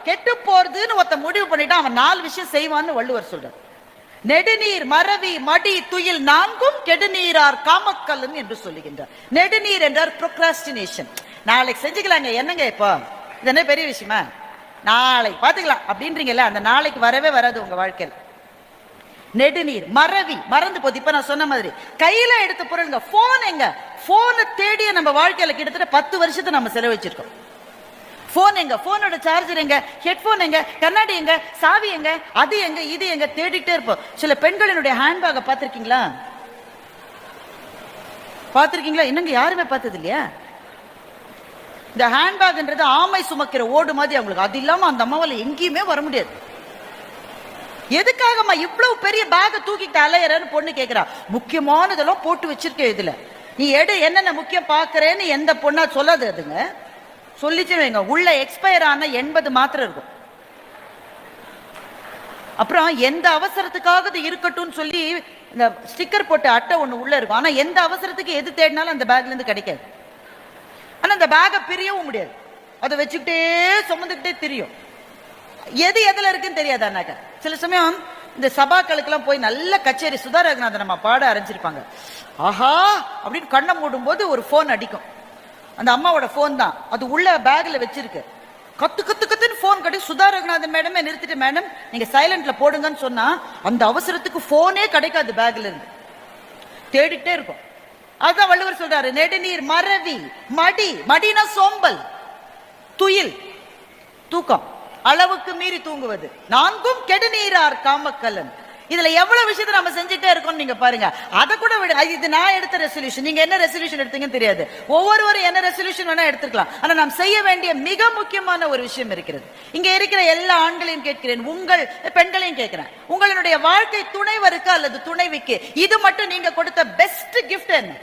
கெட்டு போறதுன்னு ஒருத்த முடிவு பண்ணிட்டா அவன் 4 விஷயம் செய்வான்னு வள்ளுவர் சொல்றார். நெடுநீர் மறவி மடி துயில் நான்கும் கெடுநீரார் காமக்கல்லன் என்று சொல்லுகின்றார். நெடுநீர் என்றார் ப்ரோக்ராஸ்டினேஷன். நாளைக்கு செஞ்சுக்கலாங்க, என்னங்க இப்போ இது என்ன பெரிய விஷயமா, நாளைக்கு பாத்துக்கலாம் அப்படின்றீங்கல்ல, அந்த நாளைக்கு வரவே வராது உங்க வாழ்க்கையில். நெடுநீர் மறவி, மறந்து போது. இப்ப நான் சொன்ன மாதிரி கையில எடுத்த பொருளுங்க, போன் எங்க, போனை தேடிய நம்ம வாழ்க்கையில கிட்டத்தட்ட 10 வருஷத்தை நம்ம செலவழிச்சிருக்கோம். போன் எங்க, போனோட சார்ஜர் எங்க, ஹெட்போன் எங்க, கண்ணாடி எங்க, சாவி எங்க, அது எங்க, இது எங்க தேடிட்டே இருப்போம். சில பெண்களினுடைய ஹேண்ட்பேக்கை பார்த்திருக்கீங்களா? பார்த்திருக்கீங்களா? இன்னும் யாருமே பார்த்தது இல்லையா? இந்த ஹேண்ட்பேக்ன்றது ஆமை சுமக்கிற ஓடு மாதிரி அவங்களுக்கு. அது இல்லாம அந்த அம்மாவால எங்கேயுமே வர முடியாது. எதுக்காகமா இவ்வளவு பெரிய பேக்கை தூக்கிட்டு அலையறன்னு பொண்ணு கேட்கிறா. முக்கியமானதெல்லாம் போட்டு வச்சிருக்கேன் இதுல, நீ எடு, என்னென்ன முக்கியம் பாக்குறேன்னு எந்த பொண்ணா சொல்லாது. அதுங்க சொல்லிச்சு வைங்க, உள்ள எக்ஸ்பயர் ஆன 80 மாத்திரை இருக்கும். அப்புறம் எந்த அவசரத்துக்காக இது இருக்கட்டும் சொல்லி இந்த ஸ்டிக்கர் போட்ட அட்டை ஒண்ணு உள்ள இருக்கும். ஆனா எந்த அவசரத்துக்கு எது தேடினாலும் அந்த பேக்ல இருந்து கிடைக்காது. ஆனா அந்த பேக்கை பிரியவும் முடியாது, அதை வச்சுக்கிட்டே சுமந்துக்கிட்டே தெரியும். எது எதுல இருக்குன்னு தெரியாது. அண்ணாக்கா சில சமயம் இந்த சபாக்களுக்கெல்லாம் போய் நல்ல கச்சேரி சுதா ரகுநாதன் நம்ம பாட ஆரம்பிச்சிருப்பாங்க. ஆஹா அப்படின்னு கண்ணை மூடும் போது ஒரு போன் அடிக்கும். அந்த அம்மாவோட போன் தான், அது உள்ள பேக்ல வச்சிருக்கு. கத்து கத்து கத்துன்னு போன் கட்டி சுதா ரகுநாதன் மேடமே நிறுத்திட்டு, மேடம் நீங்க சைலண்ட்ல போடுங்கன்னு சொன்னா அந்த அவசரத்துக்கு போனே கிடைக்காது, பேக்ல இருந்து தேடிட்டே இருக்கும். அதுதான் வள்ளுவர் சொல்றாரு, நெடுநீர் மறவி மடி, மடினா சோம்பல், துயில் தூக்கம், அளவுக்கு மீறி தூங்குவது, நான்கும் கெடுநீரார் காமக்கல்லன். இதுல எவ்வளவு விஷயத்தை நம்ம செஞ்சுட்டே இருக்கோம் நீங்க பாருங்க. அதை கூட விட, இது நான் எடுத்த ரெசல்யூஷன், நீங்க என்ன ரெசல்யூஷன் எடுத்தீங்கன்னு தெரியாது. ஒவ்வொருவரும் என்ன ரெசல்யூஷன் வேணா எடுத்துக்கலாம். ஆனா நாம் செய்ய வேண்டிய மிக முக்கியமான ஒரு விஷயம் இருக்கிறது. இங்க இருக்கிற எல்லா ஆண்களையும் கேட்கிறேன், உங்கள் பெண்களையும் கேட்கிறேன், உங்களுடைய வாழ்க்கை துணைவருக்கு அல்லது துணைவிக்கு இது மட்டும் நீங்க கொடுத்த பெஸ்ட் கிஃப்ட் என்ன?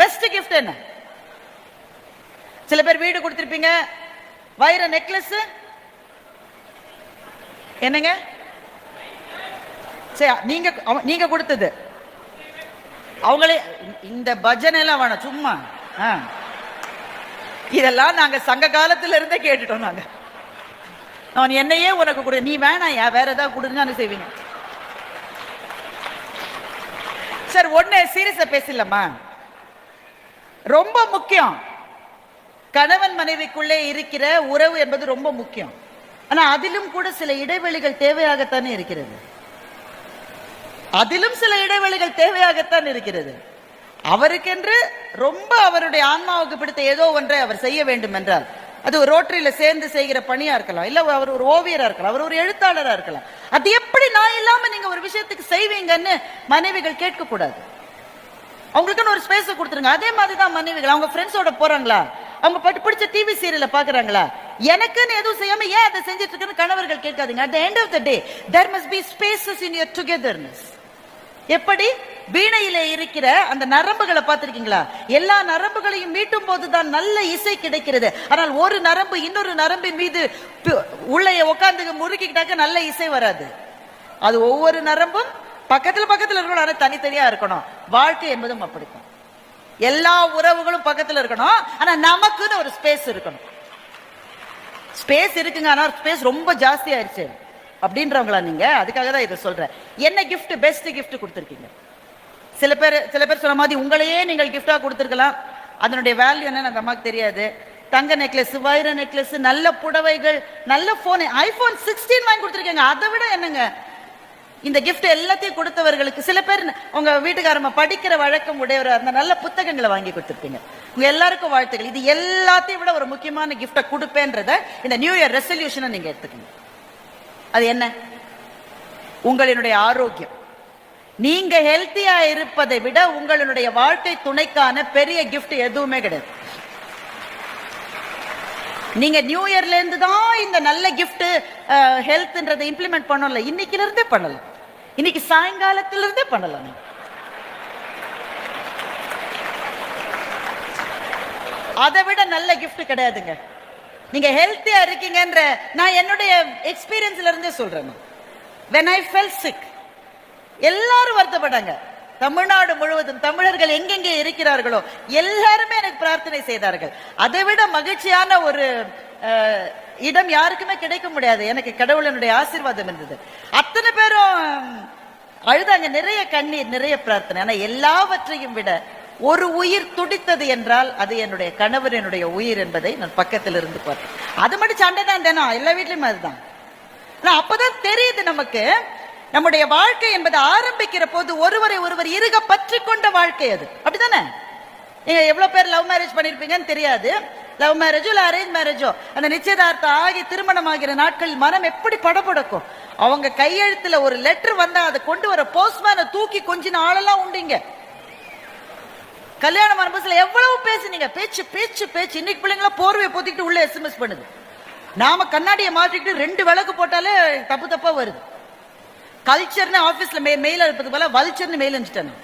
பெஸ்ட் கிஃப்ட் என்ன? சில பேர் வீடு கொடுத்திருப்பீங்க, வைர நெக்லஸ், என்னங்க நீங்க கொடுத்தது அவங்களே. இந்த பஜனை எல்லாம் வேணாம் சும்மா, இதெல்லாம் நாங்க சங்க காலத்துல இருந்தே கேட்டுட்டோம். நாங்க நான் என்னையே உனக்கு கொடு, நீ வேணாம் வேற ஏதாவது கொடுங்க செய்வீங்க. சார் ஒண்ணு சீரியஸா பேசலாமா? ரொம்ப முக்கியம், கணவன் மனைவிக்குள்ளே இருக்கிற உறவு என்பது ரொம்ப முக்கியம். ஆனா அதிலும் கூட சில இடைவெளிகள் தேவையாகத்தானே இருக்கிறது. அதிலும் சில இடைவெளிகள் தேவையாகத்தான் இருக்கிறது. அவருக்கென்று ரொம்ப அவருடைய ஆன்மாவுக்கு பிடித்த ஏதோ ஒன்றை அவர் செய்ய வேண்டும் என்றால், அது ஒரு ரோட்டரியில சேர்ந்து செய்கிற பணியா இருக்கலாம், இல்ல அவர் ஒரு ஓவியரா இருக்கலாம், அவர் ஒரு எழுத்தாளரா இருக்கலாம். அது எப்படி நான் இல்லாம நீங்க ஒரு விஷயத்துக்கு செய்வீங்கன்னு மனைவிகள் கேட்க கூடாது. அவங்களுக்குன்னு ஒரு ஸ்பேஸ் கொடுத்துருங்க. அதே மாதிரிதான் மனைவிகள், அவங்க ஃப்ரெண்ட்ஸோட போறாங்களா, அவங்க பட்டு பிடிச்ச டிவி சீரியலை பாக்குறாங்களா, எனக்குன்னு எதுவும் செய்யாம ஏன் அதை செஞ்சுட்டு இருக்குன்னு கணவர்கள் கேட்காதீங்க. At the end of the day, there must be spaces in your togetherness. எப்படி வீணையிலே இருக்கிற அந்த நரம்புகளை பார்த்திருக்கீங்களா? எல்லா நரம்புகளையும் மீட்டும் போதுதான் நல்ல இசை கிடைக்கிறது. ஆனால் ஒரு நரம்பு இன்னொரு நரம்பின் மீது உள்ள உட்கார்ந்து முறுக்கிக்கிட்டாக்க நல்ல இசை வராது. அது ஒவ்வொரு நரம்பும் பக்கத்துல பக்கத்துல இருக்கணும், ஆனா தனித்தனியா இருக்கணும். வாழ்க்கை என்பதும் அப்படித்தான். எல்லா உறவுகளும் பக்கத்துல இருக்கணும், ஆனா நமக்குன்னு ஒரு ஸ்பேஸ் இருக்கணும். ஸ்பேஸ் இருக்குங்க, ஆனா ஸ்பேஸ் ரொம்ப ஜாஸ்தி ஆயிடுச்சு அப்படின்றவங்களா நீங்க? அதுக்காக தான் இதை சொல்றேன். என்ன கிஃப்ட், பெஸ்ட் கிஃப்ட் கொடுத்துருக்கீங்க? சில பேர் சொன்ன மாதிரி உங்களையே நீங்கள் கிஃப்டா கொடுத்துருக்கலாம். அதனுடைய வேல்யூ என்னன்னு அந்த அம்மாக்கு தெரியாது. தங்க நெக்லஸ், வைர நெக்லஸ், நல்ல புடவைகள், நல்ல போன், ஐபோன் 16 வாங்கி கொடுத்துருக்கீங்க. அதை விட என்னங்க இந்த கிஃப்ட் எல்லாத்தையும் கொடுத்தவர்களுக்கு சில பேர் உங்க வீட்டுக்காரமா படிக்கிற வழக்கம் உடையவரா இருந்த நல்ல புத்தகங்களை வாங்கி கொடுத்துருப்பீங்க. உங்க எல்லாருக்கும் வாழ்த்துக்கள். இது எல்லாத்தையும் விட ஒரு முக்கியமான கிஃப்டை கொடுப்பேன்றத இந்த நியூ இயர் ரெசல்யூஷனை நீங்க எடுத்துக்கணும். அது என்ன? உங்களுடைய ஆரோக்கியம். நீங்க ஹெல்த்தியா இருப்பதை விட உங்களுடைய வாழ்க்கை துணைக்கான பெரிய கிஃப்ட் எதுவுமே கிடையாது. நீங்க நியூ இயர்ல இருந்து தான் இந்த நல்ல கிஃப்ட் ஹெல்த்ன்றதை இம்ப்ளிமெண்ட் பண்ணல, இன்னைக்குல இருந்தே பண்ணலாம். இன்னைக்கு சாயங்காலத்துல இருந்தே பண்ணலாம். அதை விட நல்ல கிஃப்ட் கிடையாதுங்க. நீங்க ஹெல்த்தியா இருக்கீங்கன்ற நான் என்னுடைய எக்ஸ்பீரியன்ஸ்ல இருந்தே சொல்றேன். when I felt sick எல்லாரும் வருத்தப்பட்டாங்க. தமிழ்நாடு முழுவதும் தமிழர்கள் எங்கெங்கே இருக்கிறார்களோ எல்லாருமே எனக்கு பிரார்த்தனை செய்தார்கள். அதை விட மகிழ்ச்சியான ஒரு இடம் யாருக்குமே கிடைக்க முடியாது. எனக்கு கடவுளனுடைய ஆசீர்வாதம் இருந்தது. அத்தனை பேரும் அழுதாங்க, நிறைய கண்ணீர், நிறைய பிரார்த்தனை. ஆனா எல்லாவற்றையும் விட ஒரு உயிர் துடித்தது என்றால் அது என்னுடைய கணவர், என்னுடைய உயிர் என்பதை நான் பக்கத்தில் இருந்து பார்த்தேன். அது மட்டும் சண்டை தான் தினம், எல்லா வீட்லயும் அதுதான். அப்பதான் தெரியுது நமக்கு, நம்முடைய வாழ்க்கை என்பது ஆரம்பிக்கிற போது ஒருவரை ஒருவர் இறுக பற்றி கொண்ட வாழ்க்கை அது. அப்படித்தானே? நீங்க எவ்வளவு பேர் லவ் மேரேஜ் பண்ணிருப்பீங்கன்னு தெரியாது. லவ் மேரேஜோ இல்ல அரேஞ்ச் மேரேஜோ, அந்த நிச்சயதார்த்தம் ஆகி திருமணம் ஆகிற நாட்களில் மனம் எப்படி படபடக்கும். அவங்க கையெழுத்துல ஒரு லெட்டர் வந்தா அதை கொண்டு வர போஸ்ட்மேனை தூக்கி கொஞ்சின ஆளெல்லாம் உண்டிங்க. கல்யாண மரபுல எவ்வளவு பேசுனீங்க, பேச்சு பேச்சு பேச்சு. இன்னைக்கு பிள்ளைங்களா போர்வையை போத்திக்கிட்டு உள்ள எஸ்எம்எஸ் பண்ணுது. நாம கண்ணாடியை மாற்றிக்கிட்டு 2 விளக்கு போட்டாலே தப்பு தப்பா வருது. கல்ச்சர்னு ஆபீஸ்ல மெயில் அனுப்புறது போல வல்ச்சர்னு மெயில் அனுப்பிச்சிட்டாங்க.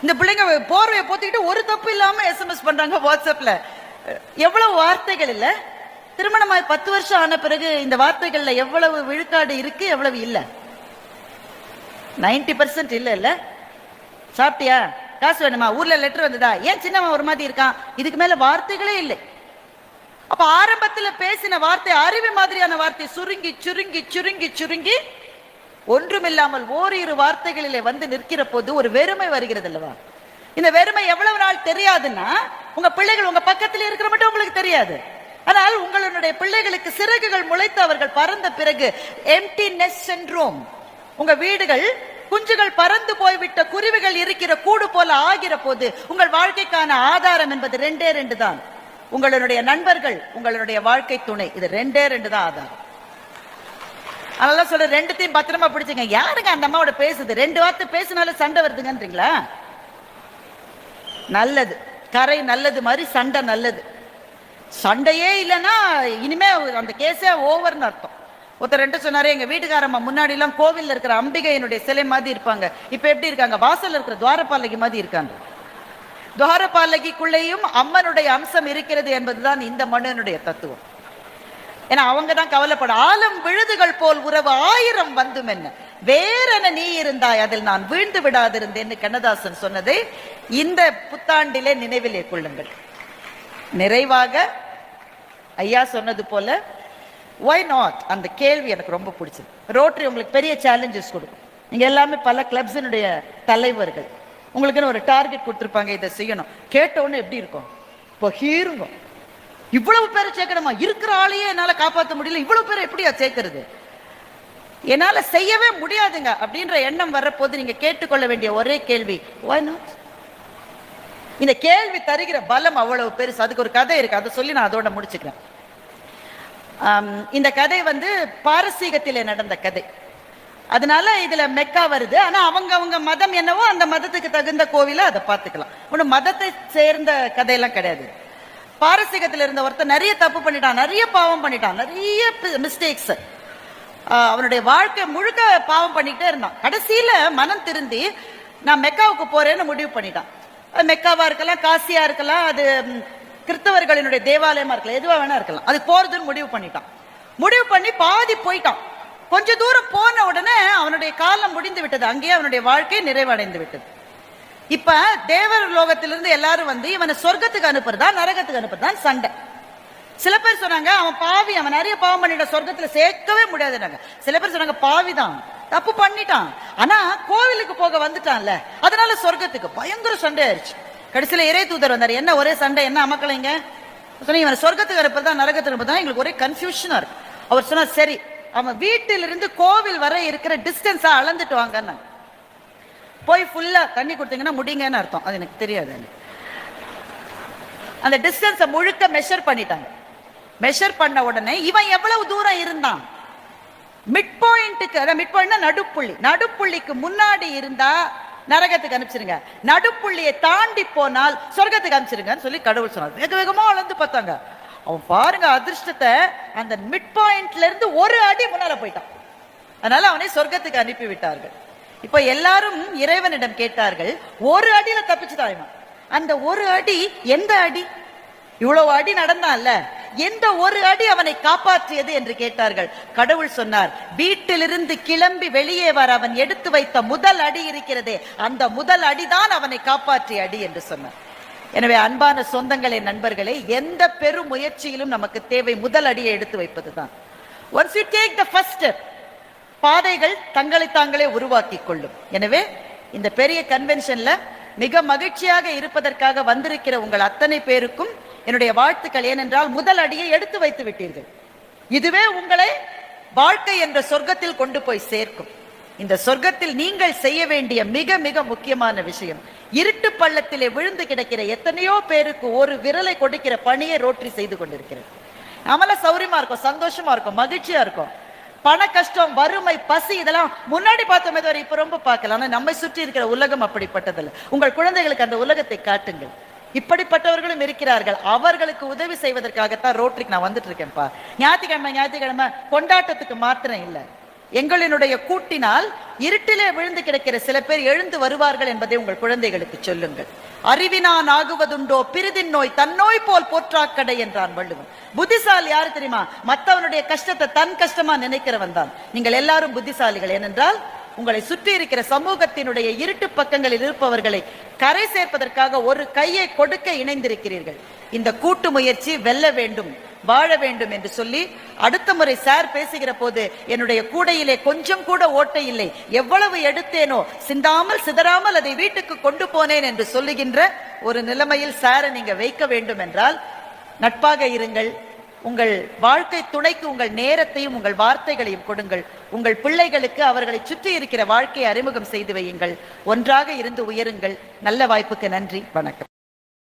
இந்த பிள்ளைங்க போர்வையை போத்திக்கிட்டு ஒரு தப்பு இல்லாம எஸ்எம்எஸ் பண்றாங்க வாட்ஸ்அப்ல. எவ்வளவு வார்த்தைகள் இல்ல. திருமணமாய் 10 வருஷம் ஆன பிறகு இந்த வார்த்தைகள்ல எவ்வளவு விழுக்காடு இருக்கு, எவ்வளவு இல்ல? 90% இல்ல. சாப்பிட்டியா, காசு வேணுமா, ஊர்ல லெட்டர் வந்ததா, ஏன் சின்னவன் ஒரு மாதிரி இருக்கான், இதுக்கு மேல வார்த்தைகளே இல்லை. அப்ப ஆரம்பத்துல பேசின வார்த்தை அருவி மாதிரியான வார்த்தை சுருங்கி சுருங்கி சுருங்கி சுருங்கி ஒன்றுமில்லாமல் ஓரிரு வார்த்தைகளிலே வந்து நிற்கிற போது ஒரு வெறுமை வருகிறது அல்லவா? இந்த வெறுமை எவ்வளவு நாள் தெரியாதுன்னா, உங்க பிள்ளைகள் உங்க பக்கத்தில் இருக்கிற மட்டும் உங்களுக்கு தெரியாது. ஆனால் உங்களுடைய பிள்ளைகளுக்கு சிறகுகள் முளைத்து அவர்கள் பறந்த பிறகு எம்டி நெஸ்ட் சிண்ட்ரோம், உங்க வீடுகள் குஞ்சுகள் பறந்து போய்விட்ட குருவிகள் இருக்கிற கூடு போல ஆகிற போது உங்கள் வாழ்க்கைக்கான ஆதாரம் என்பது 2 தான். உங்களுடைய நண்பர்கள், உங்களுடைய வாழ்க்கை துணை, இது 2 தான் ஆதாரம். அதனால சொல்ற 2த்தையும் பத்திரமா பிடிச்சுங்க. யாருங்க அந்த அம்மாவோட பேசுது, 2 வார்த்தை பேசினாலும் சண்டை வருதுங்கன்றீங்களா? நல்லது, கரை நல்லது மாதிரி சண்டை நல்லது. சண்டையே இல்லைன்னா இனிமே அந்த கேஸே ஓவர்னு அர்த்தம். ஒருத்தர் 2 சொன்னாரு, எங்க வீட்டுக்காரம்மா முன்னாடி எல்லாம் கோவில்ல இருக்கிற அம்பிகையினுடைய சிலை மாதிரி இருப்பாங்க, இப்ப எப்படி இருக்காங்க, வாசல்ல இருக்கிற துவாரபாலகி மாதிரி இருக்காங்க. துவாரபாலகிக்குள்ளேயும் அம்மனுடைய அம்சம் இருக்கிறது என்பதுதான் இந்த மன்னனுடைய தத்துவம். ஏன்னா அவங்க தான் கவலைப்பட, ஆலம் விழுதுகள் போல் உறவு 1000 வந்தும் என்ன, வேறென நீ இருந்தாய் அதில் நான் வீழ்ந்து விடாதிருந்தேன்னு கண்ணதாசன் சொன்னதை இந்த புத்தாண்டிலே நினைவிலே கொள்ளுங்கள். நிறைவாக ஐயா சொன்னது போல why not அந்த கேள்வி எனக்கு ரொம்ப பிடிச்சது. ரோட்டரி உங்களுக்கு பெரிய சேலஞ்சஸ் கொடுக்கும். நீங்க எல்லாமே பல கிளப்ஸினுடைய தலைவர்கள், உங்களுக்குன்னு ஒரு டார்கெட் கொடுத்துருப்பாங்க, இதை செய்யணும். கேட்டோன்னு எப்படி இருக்கும், இப்போ ஹீருங்க இவ்வளவு பேரை சேர்க்கணுமா, இருக்கிற ஆளையே என்னால காப்பாற்ற முடியல, இவ்வளவு பேரை எப்படியா சேர்க்கிறது, என்னால செய்யவே முடியாதுங்க அப்படின்ற எண்ணம் வர்ற போது நீங்க கேட்டுக்கொள்ள வேண்டிய ஒரே கேள்வி why not. இந்த கேள்வி தருகிற பலம் அவ்வளவு பெருசு. அதுக்கு ஒரு கதை இருக்கு, அதை சொல்லி நான் அதோட முடிச்சுக்கிறேன். இந்த கதை வந்து பாரசீகத்திலே நடந்த கதை. அதனால இதுல மெக்கா வருது. ஆனா அவங்க மதம் என்னவோ அந்த மதத்துக்கு தகுந்த கோவில அதை பார்த்துக்கலாம். ஒன்னும் மதத்தை சேர்ந்த கதையெல்லாம் கிடையாது. பாரசீகத்தில் இருந்த ஒருத்தர் நிறைய தப்பு பண்ணிட்டான், நிறைய பாவம் பண்ணிட்டான், நிறைய மிஸ்டேக்ஸ். அவனுடைய வாழ்க்கை முழுக்க பாவம் பண்ணிக்கிட்டே இருந்தான். கடைசியில மனம் திருந்தி நான் மெக்காவுக்கு போறேன்னு முடிவு பண்ணிட்டான். அது மெக்காவா இருக்கலாம், காசியா இருக்கலாம், அது கிறிஸ்தவர்களினுடைய தேவாலயமா இருக்கலாம், எதுவா வேணா இருக்கலாம், அது போறதுன்னு முடிவு பண்ணிட்டான். முடிவு பண்ணி பாதி போயிட்டான். கொஞ்ச தூரம் போன உடனே அவனுடைய காலம் முடிந்து விட்டது, அங்கேயே அவனுடைய வாழ்க்கை நிறைவடைந்து விட்டது. இப்ப தேவர் லோகத்திலிருந்து எல்லாரும் வந்து இவனை சொர்க்கத்துக்கு அனுப்புறதா நரகத்துக்கு அனுப்புறதான் சண்டை. சில பேர் சொன்னாங்க அவன் பாவி, அவன் நிறைய பாவம் பண்ணிட்ட, சொர்க்கத்துல சேர்க்கவே முடியாதுன்னாங்க. சில பேர் சொன்னாங்க பாவிதான், தப்பு பண்ணிட்டான், ஆனா கோவிலுக்கு போக வந்துட்டான்ல அதனால சொர்க்கத்துக்கு. பயங்கர சண்டை ஆயிடுச்சு. கடைசியில இறை தூதர் வந்தாரு, என்ன ஒரே சண்டை, என்ன அமக்கலைங்க சொன்னீங்க, இவன் சொர்க்கத்துக்கு அனுப்புறதா நரகத்துக்கு அனுப்புறதா, எங்களுக்கு ஒரே கன்ஃபியூஷனா இருக்கு. அவர் சொன்னார், சரி அவன் வீட்டிலிருந்து கோவில் வரை இருக்கிற டிஸ்டன்ஸா அளந்துட்டு வாங்க, போய் ஃபுல்லா தண்ணி கொடுத்தீங்கன்னா முடிங்கன்னு அர்த்தம், அது எனக்கு தெரியாது. அந்த டிஸ்டன்ஸை முழுக்க மெஷர் பண்ணிட்டாங்க. மெஷர் பண்ண உடனே இவன் எவ்வளவு தூரம் இருந்தான், மிட் பாயிண்ட்டுக்கு, அதாவது மிட் பாயிண்ட்னா நடுப்புள்ளி, நடுப்புள்ளிக்கு முன்னாடி இருந்தா நரகத்துக்கு அனுப்பிச்சிருங்க, நடுப்புள்ளியை தாண்டி போனால் சொர்க்கத்துக்கு அனுப்பிச்சிருங்கன்னு சொல்லி கடவுள் சொன்னார். வேக வேகமா அளந்து பார்த்தாங்க. அவன் பாருங்க அதிர்ஷ்டத்தை, அந்த மிட் பாயிண்ட்ல இருந்து 1 அடி முன்னால போயிட்டான். அதனால அவனை சொர்க்கத்துக்கு அனுப்பி விட்டார்கள். இப்ப எல்லாரும் இறைவனிடம் கேட்டார்கள், 1 அடியில தப்பிச்சுதான் இவன். அந்த 1 அடி எந்த அடி, இவ்வளவு அடி நடந்தான்ல, எந்த 1 அடி அவனை காப்பாற்றியது என்று கேட்டார்கள். கடவுள் சொன்னார், வீட்டிலிருந்து கிளம்பி வெளியே வர அவன் எடுத்து வைத்த முதல் அடி இருக்கிறதே, அந்த முதல் அடிதான் அவனை காப்பாற்றிய அடி என்று சொன்னார். எனவே அன்பான சொந்தங்களே, நண்பர்களே, எந்த பெரும் முயற்சியிலும் நமக்கு தேவை முதல் அடியை எடுத்து வைப்பதுதான். Once you take the first step, பாதைகள் தங்களை தாங்களே உருவாக்கி கொள்ளும். எனவே இந்த பெரிய கன்வென்ஷன்ல மிக மகிழ்ச்சியாக இருப்பதற்காக வந்திருக்கிற உங்கள் அத்தனை பேருக்கும் என்னுடைய வாழ்த்துக்கள். ஏனென்றால் முதல் அடியை எடுத்து வைத்து விட்டீர்கள். இதுவே உங்களை வாழ்க்கை என்ற சொர்க்கத்தில் கொண்டு போய் சேர்க்கும். இந்த சொர்க்கத்தில் நீங்கள் செய்ய வேண்டிய மிக மிக முக்கியமான விஷயம், இருட்டு பள்ளத்திலே விழுந்து கிடக்கிற எத்தனையோ பேருக்கு ஒரு விரலை கொடுக்கிற பணியை ரோட்டரி செய்து கொண்டிருக்கிறது. நம்மள சௌரியமா இருக்கும், சந்தோஷமா இருக்கும், மகிழ்ச்சியா இருக்கும். பண கஷ்டம், வறுமை, பசி இதெல்லாம் முன்னாடி பார்த்தோமே தவிர இப்ப ரொம்ப பார்க்கலாம். ஆனா நம்மை சுற்றி இருக்கிற உலகம் அப்படிப்பட்டதில்லை. உங்கள் குழந்தைகளுக்கு அந்த உலகத்தை காட்டுங்கள். இப்படிப்பட்டவர்களும் இருக்கிறார்கள். அவர்களுக்கு உதவி செய்வதற்காகத்தான் ரோட்டரிக்கு நான் வந்துட்டு இருக்கேன்ப்பா. ஞாயிற்றுக்கிழமை கொண்டாட்டத்துக்கு மாத்திரம் இல்லை. எங்களினுடைய கூட்டினால் இருட்டிலே விழுந்து கிடக்கிற சில பேர் எழுந்து வருவார்கள் என்பதை உங்கள் குழந்தைகளுக்கு சொல்லுங்கள். அறிவினான் ஆகுவதுண்டோ பிரிதின் நோய் தன்னோய் போல் போற்றாக்கடை என்றான் வள்ளுவன். புத்திசாலி யாரு தெரியுமா? மற்றவனுடைய கஷ்டத்தை தன் கஷ்டமா நினைக்கிறவன் தான். நீங்கள் எல்லாரும் புத்திசாலிகள். ஏனென்றால் உங்களை சுற்றி இருக்கிற சமூகத்தினுடைய இருட்டு பக்கங்களில் இருப்பவர்களை கரை சேர்ப்பதற்காக ஒரு கையை கொடுக்க இணைந்திருக்கிறீர்கள். இந்த கூட்டு முயற்சி வெல்ல வேண்டும், வாழ வேண்டும் என்று சொல்லி அடுத்த முறை சார் பேசுகிற போது என்னுடைய கூடையிலே கொஞ்சம் கூட ஓட்டை இல்லை, எவ்வளவு எடுத்தேனோ சிந்தாமல் சிதறாமல் அதை வீட்டுக்கு கொண்டு போனேன் என்று சொல்லுகின்ற ஒரு நிலைமையில் சாரை நீங்க வைக்க வேண்டும் என்றால் நட்பாக இருங்கள். உங்கள் வாழ்க்கை துணைக்கு உங்கள் நேரத்தையும் உங்கள் வார்த்தைகளையும் கொடுங்கள். உங்கள் பிள்ளைகளுக்கு அவர்களை சுற்றி இருக்கிற வாழ்க்கையை அறிமுகம் செய்து வையுங்கள். ஒன்றாக இருந்து உயருங்கள். நல்ல வாய்ப்புக்கு நன்றி. வணக்கம்.